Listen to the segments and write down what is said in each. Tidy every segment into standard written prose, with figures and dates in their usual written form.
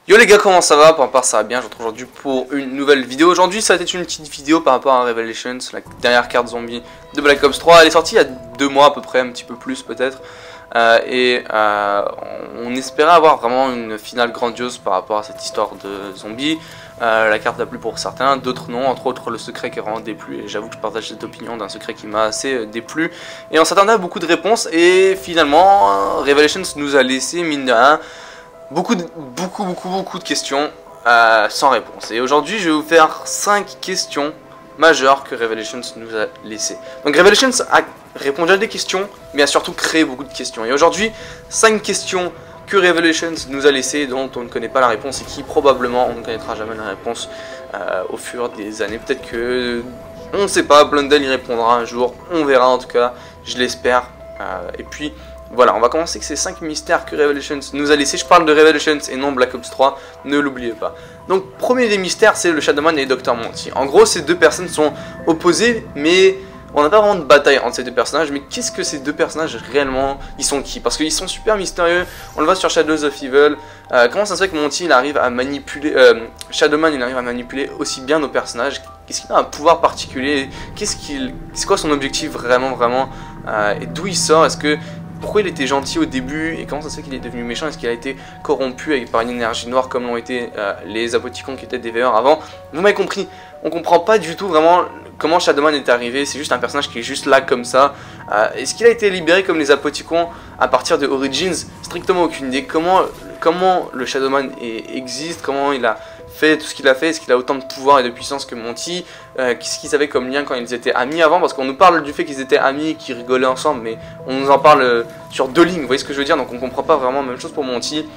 Yo les gars, comment ça va? Pour ma part ça va bien, je vous retrouve aujourd'hui pour une nouvelle vidéo. Aujourd'hui ça va être une petite vidéo par rapport à Revelations, la dernière carte zombie de Black Ops 3. Elle est sortie il y a 2 mois à peu près, un petit peu plus peut-être. On espérait avoir vraiment une finale grandiose par rapport à cette histoire de zombies. La carte a plu pour certains, d'autres non, entre autres le secret qui est vraiment déplu. Et j'avoue que je partage cette opinion d'un secret qui m'a assez déplu. Et on s'attendait à beaucoup de réponses et finalement Revelations nous a laissé mine de rien beaucoup de questions sans réponse. Et aujourd'hui je vais vous faire 5 questions majeures que Revelations nous a laissées. Donc Revelations a répondu à des questions, mais a surtout créé beaucoup de questions. Et aujourd'hui, 5 questions que Revelations nous a laissées, dont on ne connaît pas la réponse et qui probablement on ne connaîtra jamais la réponse au fur des années. Peut-être que, on ne sait pas, Blundell y répondra un jour, on verra en tout cas, je l'espère. Et puis voilà, on va commencer avec ces 5 mystères que Revelations nous a laissés. Je parle de Revelations et non Black Ops 3, ne l'oubliez pas. Donc premier des mystères, c'est le Shadowman et Dr Monty. En gros, ces deux personnes sont opposées, mais on n'a pas vraiment de bataille entre ces deux personnages. Mais qu'est-ce que ces deux personnages réellement, ils sont qui? Parce qu'ils sont super mystérieux, on le voit sur Shadows of Evil. Comment ça se fait que Monty il arrive à manipuler, Shadowman il arrive à manipuler aussi bien nos personnages? Est-ce qu'il a un pouvoir particulier? C'est quoi son objectif vraiment et d'où il sort? Pourquoi il était gentil au début et comment ça se fait qu'il est devenu méchant? Est-ce qu'il a été corrompu par une énergie noire comme l'ont été les Apoticons qui étaient des veilleurs avant? Vous m'avez compris, on comprend pas du tout vraiment comment Shadowman est arrivé, c'est juste un personnage qui est juste là comme ça. Est-ce qu'il a été libéré comme les Apoticons à partir de Origins? Strictement aucune idée. Comment le Shadowman existe, comment il a fait tout ce qu'il a fait, est-ce qu'il a autant de pouvoir et de puissance que Monty? Qu'est-ce qu'ils avaient comme lien quand ils étaient amis avant? Parce qu'on nous parle du fait qu'ils étaient amis, qu'ils rigolaient ensemble, mais on nous en parle sur 2 lignes, vous voyez ce que je veux dire? Donc on comprend pas vraiment. Même chose pour Monty.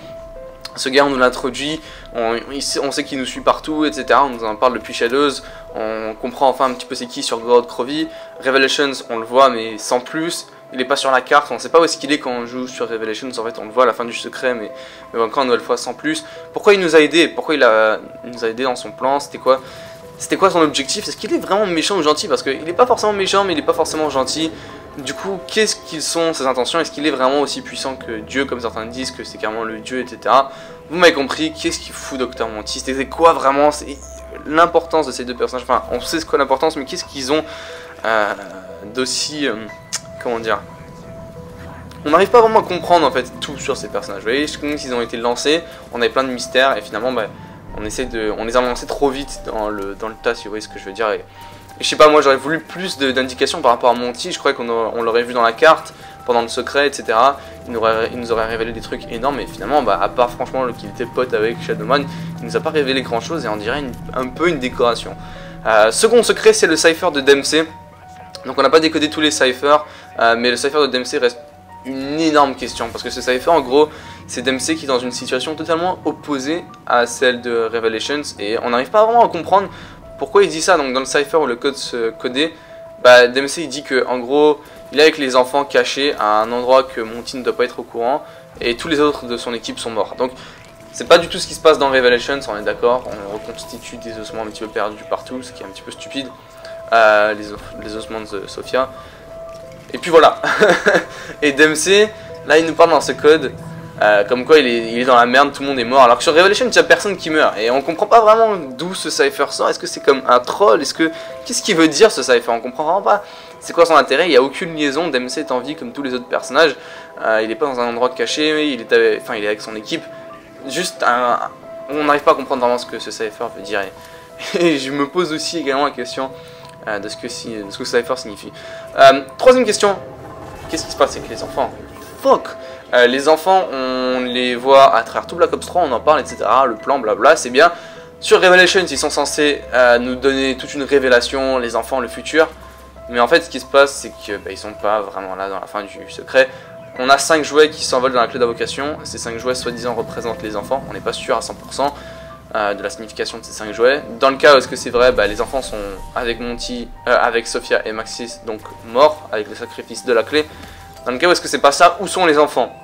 Ce gars, on nous l'introduit, on sait qu'il nous suit partout, etc. On nous en parle depuis Shadows, on comprend enfin un petit peu c'est qui sur God Crovy. Revelations, on le voit, mais sans plus. Il n'est pas sur la carte, on ne sait pas où est-ce qu'il est quand on joue sur Revelations. En fait, on le voit à la fin du secret, mais encore une nouvelle fois sans plus. Pourquoi il nous a aidé? Pourquoi il nous a aidé dans son plan? C'était quoi son objectif? Est-ce qu'il est vraiment méchant ou gentil? Parce qu'il n'est pas forcément méchant, mais il n'est pas forcément gentil. Du coup, qu'est-ce qu'ils sont ses intentions? Est-ce qu'il est vraiment aussi puissant que Dieu, comme certains disent, que c'est carrément le Dieu, etc. Vous m'avez compris, qu'est-ce qu'il fout Dr Monty? C'était quoi vraiment l'importance de ces deux personnages? Enfin, on sait ce qu'est l'importance, mais qu'est-ce qu'ils ont d'aussi... comment dire? On n'arrive pas vraiment à comprendre en fait tout sur ces personnages. Vous voyez, ils ont été lancés, on avait plein de mystères, et finalement, on les a lancés trop vite dans le tas, si vous voyez ce que je veux dire. Et je sais pas, moi j'aurais voulu plus d'indications par rapport à Monty. Je croyais qu'on l'aurait vu dans la carte, pendant le secret, etc. Il nous aurait révélé des trucs énormes, mais finalement, à part franchement qu'il était pote avec Shadowman, il nous a pas révélé grand chose et on dirait un peu une décoration. Second secret, c'est le cypher de Dempsey. Donc on n'a pas décodé tous les cyphers, mais le cypher de Dempsey reste une énorme question, parce que ce cypher en gros, c'est Dempsey qui est dans une situation totalement opposée à celle de Revelations, et on n'arrive pas vraiment à comprendre pourquoi il dit ça. Donc dans le cypher où le code se codait, Dempsey il dit que en gros il est avec les enfants cachés à un endroit que Monty ne doit pas être au courant, et tous les autres de son équipe sont morts. Donc c'est pas du tout ce qui se passe dans Revelations, on est d'accord. On reconstitue des ossements un petit peu perdus partout, ce qui est un petit peu stupide. Les ossements de Sophia. Et puis voilà. Et Dempsey, là il nous parle dans ce code comme quoi il est dans la merde, tout le monde est mort. Alors que sur Revelations, il n'y a personne qui meurt. Et on comprend pas vraiment d'où ce cypher sort. Est-ce que c'est comme un troll? Qu'est-ce qu'il veut dire ce cypher? On comprend vraiment pas. C'est quoi son intérêt? Il n'y a aucune liaison. Dempsey est en vie comme tous les autres personnages. Il n'est pas dans un endroit caché, il est avec son équipe. On n'arrive pas à comprendre vraiment ce que ce cypher veut dire. Et je me pose aussi également la question de ce que cypher signifie. Troisième question, qu'est-ce qui se passe avec les enfants? Fuck. Les enfants, on les voit à travers tout Black Ops 3, on en parle, etc. Le plan, blabla, c'est bien. Sur Revelations, ils sont censés nous donner toute une révélation, les enfants, le futur. Mais en fait, ce qui se passe, c'est qu'ils sont pas vraiment là dans la fin du secret. On a 5 jouets qui s'envolent dans la clé d'invocation. Ces 5 jouets, soi-disant, représentent les enfants. On n'est pas sûr à 100%. De la signification de ces 5 jouets. Dans le cas où est-ce que c'est vrai, les enfants sont avec Monty, avec Sophia et Maxis, donc morts avec le sacrifice de la clé. Dans le cas où est-ce que c'est pas ça, où sont les enfants?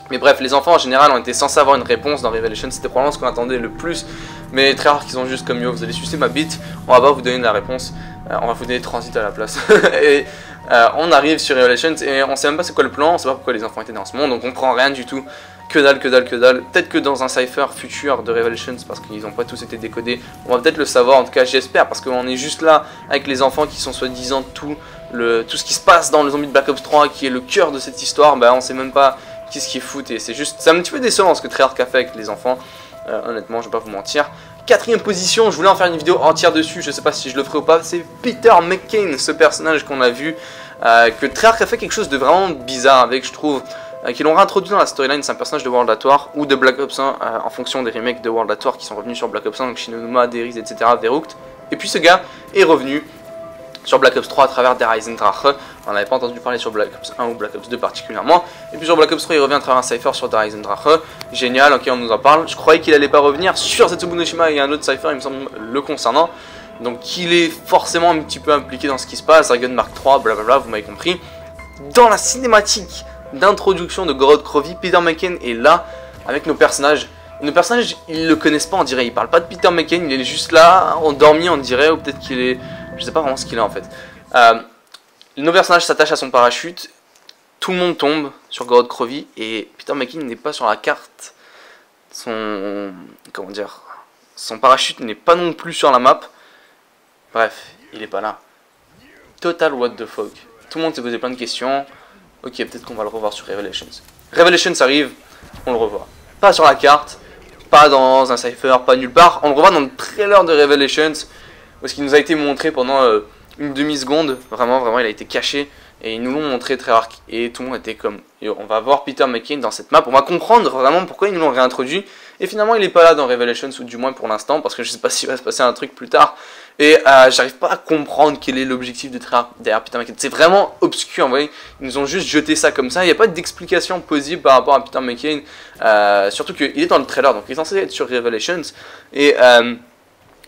Mais bref, les enfants en général ont été censés avoir une réponse dans Revelations, c'était probablement ce qu'on attendait le plus, mais très rare qu'ils ont juste comme yo, vous allez sucer ma bite, on va pas vous donner la réponse, on va vous donner Transit à la place. Et on arrive sur Revelations et on sait même pas c'est quoi le plan, on sait pas pourquoi les enfants étaient dans ce monde, on comprend rien du tout. que dalle, que dalle, que dalle. Peut-être que dans un cypher futur de Revelations, parce qu'ils n'ont pas tous été décodés, on va peut-être le savoir, en tout cas j'espère, parce qu'on est juste là avec les enfants qui sont soi-disant tout ce qui se passe dans le zombie de Black Ops 3, qui est le cœur de cette histoire, bah on sait même pas qu'est-ce qui est foot, et c'est un petit peu décevant ce que Treyarch a fait avec les enfants, honnêtement je vais pas vous mentir. Quatrième position, je voulais en faire une vidéo entière dessus, je sais pas si je le ferai ou pas, c'est Peter McCain, ce personnage qu'on a vu, que Treyarch a fait quelque chose de vraiment bizarre avec, je trouve, qu'ils l'ont réintroduit dans la storyline. C'est un personnage de World at War ou de Black Ops 1 en fonction des remakes de World at War qui sont revenus sur Black Ops 1, donc Shinonuma, Deriz, etc., Verrucht. Et puis ce gars est revenu sur Black Ops 3 à travers Der Eisendrache. On n'avait pas entendu parler sur Black Ops 1 ou Black Ops 2 particulièrement. Et puis sur Black Ops 3 il revient à travers un cypher sur Der Eisendrache. Génial, ok on nous en parle. Je croyais qu'il allait pas revenir sur Zetsubu no Shima et un autre cypher il me semble le concernant. Donc il est forcément un petit peu impliqué dans ce qui se passe. Dragon Mark 3, blablabla, vous m'avez compris. Dans la cinématique d'introduction de Gorod Krovi, Peter McCain est là avec nos personnages. Nos personnages, ils le connaissent pas, on dirait. Ils parlent pas de Peter McCain, il est juste là, endormi, on dirait, ou peut-être qu'il est. Je sais pas vraiment ce qu'il est en fait. Nos personnages s'attachent à son parachute, tout le monde tombe sur Gorod Krovi et Peter McCain n'est pas sur la carte. Comment dire, son parachute n'est pas non plus sur la map. Bref, il est pas là. Total what the fuck. Tout le monde s'est posé plein de questions. Ok, peut-être qu'on va le revoir sur Revelations. Revelations arrive, on le revoit. Pas sur la carte, pas dans un cypher, pas nulle part. On le revoit dans le trailer de Revelations, où ce qui nous a été montré pendant une demi-seconde. Vraiment, vraiment, il a été caché. Et ils nous l'ont montré très rare. Et tout le monde était comme... Et on va voir Peter McCain dans cette map. On va comprendre vraiment pourquoi ils nous l'ont réintroduit. Et finalement, il n'est pas là dans Revelations, ou du moins pour l'instant, parce que je sais pas s'il va se passer un truc plus tard. Et j'arrive pas à comprendre quel est l'objectif de Treyarch derrière Peter McCain. C'est vraiment obscur, vous voyez. Ils nous ont juste jeté ça comme ça. Il n'y a pas d'explication possible par rapport à Peter McCain. Surtout qu'il est dans le trailer, donc il est censé être sur Revelations. Et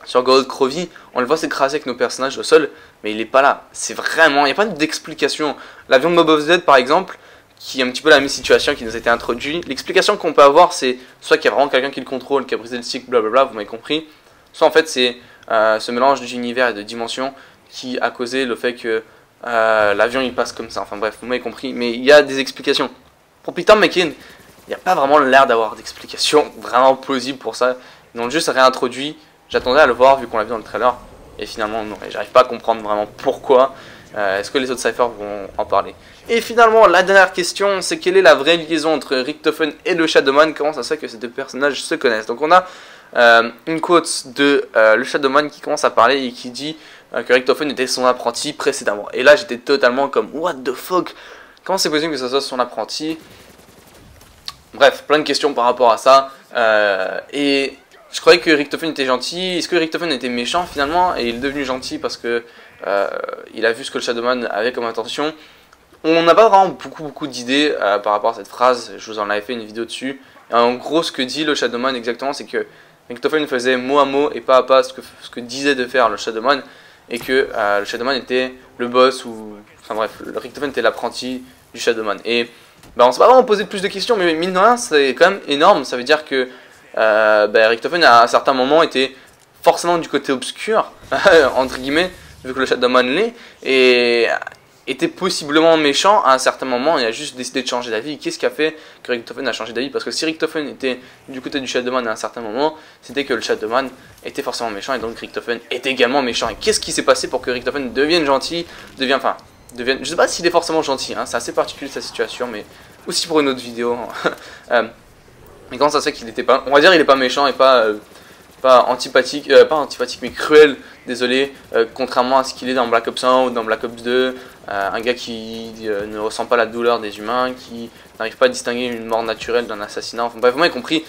sur Gorod Krovi, on le voit s'écraser avec nos personnages au sol, mais il est pas là. C'est vraiment, il n'y a pas d'explication. L'avion de Mob of the Dead par exemple, qui est un petit peu la même situation qui nous a été introduit. L'explication qu'on peut avoir, c'est soit qu'il y a vraiment quelqu'un qui le contrôle, qui a brisé le cycle, blablabla, vous m'avez compris. Soit en fait c'est ce mélange d'univers et de dimensions qui a causé le fait que l'avion il passe comme ça. Enfin bref, vous m'avez compris. Mais il y a des explications. Pour Peter McCain, il n'y a pas vraiment l'air d'avoir d'explication vraiment plausible pour ça. Ils ont juste réintroduit. J'attendais à le voir vu qu'on l'a vu dans le trailer. Et finalement non, et j'arrive pas à comprendre vraiment pourquoi. Est-ce que les autres cyphers vont en parler? Et finalement, la dernière question, c'est quelle est la vraie liaison entre Richtofen et le Shadowman? Comment ça se fait que ces deux personnages se connaissent? Donc on a une quote de le Shadowman qui commence à parler et qui dit que Richtofen était son apprenti précédemment. Et là j'étais totalement comme what the fuck? Comment c'est possible que ça soit son apprenti? Bref, plein de questions par rapport à ça. Et je croyais que Richtofen était gentil. Est-ce que Richtofen était méchant finalement? Et il est devenu gentil parce que il a vu ce que le Shadowman avait comme intention. On n'a pas vraiment beaucoup d'idées par rapport à cette phrase. Je vous en avais fait une vidéo dessus. Et en gros, ce que dit le Shadowman exactement, c'est que Richtofen faisait mot à mot et pas à pas ce que disait de faire le Shadowman. Et que le Shadowman était le boss ou... Enfin bref, le Richtofen était l'apprenti du Shadowman. Et on ne s'est pas vraiment posé plus de questions, mais mine de rien, c'est quand même énorme. Ça veut dire que Richtofen à un certain moment était forcément du côté obscur, entre guillemets, vu que le Shadowman l'est, et était possiblement méchant à un certain moment et a juste décidé de changer d'avis. Qu'est-ce qui a fait que Richtofen a changé d'avis? Parce que si Richtofen était du côté du Shadowman à un certain moment, c'était que le Shadowman était forcément méchant et donc Richtofen était également méchant. Et qu'est-ce qui s'est passé pour que Richtofen devienne gentil, je sais pas s'il est forcément gentil, hein, c'est assez particulier sa situation, mais aussi pour une autre vidéo. Mais comment ça se fait qu'il était pas, on va dire il est pas méchant et pas antipathique, mais cruel, désolé, contrairement à ce qu'il est dans Black Ops 1 ou dans Black Ops 2, un gars qui ne ressent pas la douleur des humains, qui n'arrive pas à distinguer une mort naturelle d'un assassinat, enfin bref, vous m'avez compris.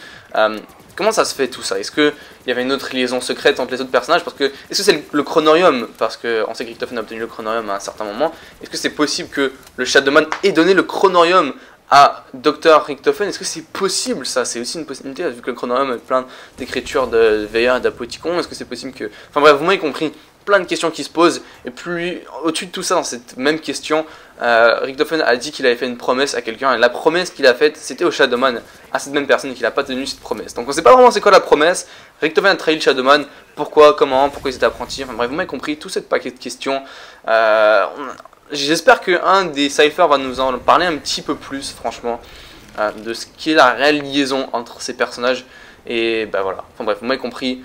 Comment ça se fait tout ça? Est-ce qu'il y avait une autre liaison secrète entre les autres personnages? Parce que, est-ce que c'est le chronorium? Parce qu'on sait que Richtofen a obtenu le chronorium à un certain moment. Est-ce que c'est possible que le Shadowman ait donné le chronorium à Dr. Richtofen? Est-ce que c'est possible ça? C'est aussi une possibilité, vu que le chronorium a plein d'écritures de veilleurs et d'apoticons. Est-ce que c'est possible que... Enfin bref, vous m'avez compris. Plein de questions qui se posent. Et plus au-dessus de tout ça, dans cette même question, Richtofen a dit qu'il avait fait une promesse à quelqu'un. Et la promesse qu'il a faite, c'était au Shadowman, à cette même personne, qu'il n'a pas tenu cette promesse. Donc on ne sait pas vraiment c'est quoi la promesse. Richtofen a trahi le Shadowman. Pourquoi? Comment? Pourquoi ils étaient apprentis? Enfin bref, vous m'avez compris. Tout ce paquet de questions. J'espère qu'un des cyphers va nous en parler un petit peu plus, franchement. de ce qui est la réelle liaison entre ces personnages. Et bah voilà, enfin bref, vous m'avez compris.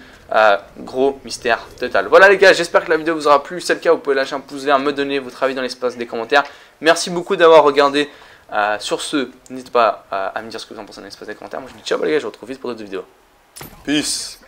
Gros mystère total. Voilà les gars, j'espère que la vidéo vous aura plu. Si c'est le cas, vous pouvez lâcher un pouce vert, me donner votre avis dans l'espace des commentaires. Merci beaucoup d'avoir regardé. Sur ce, n'hésitez pas à me dire ce que vous en pensez dans l'espace des commentaires. Moi je vous dis ciao les gars, je vous retrouve vite pour d'autres vidéos. Peace.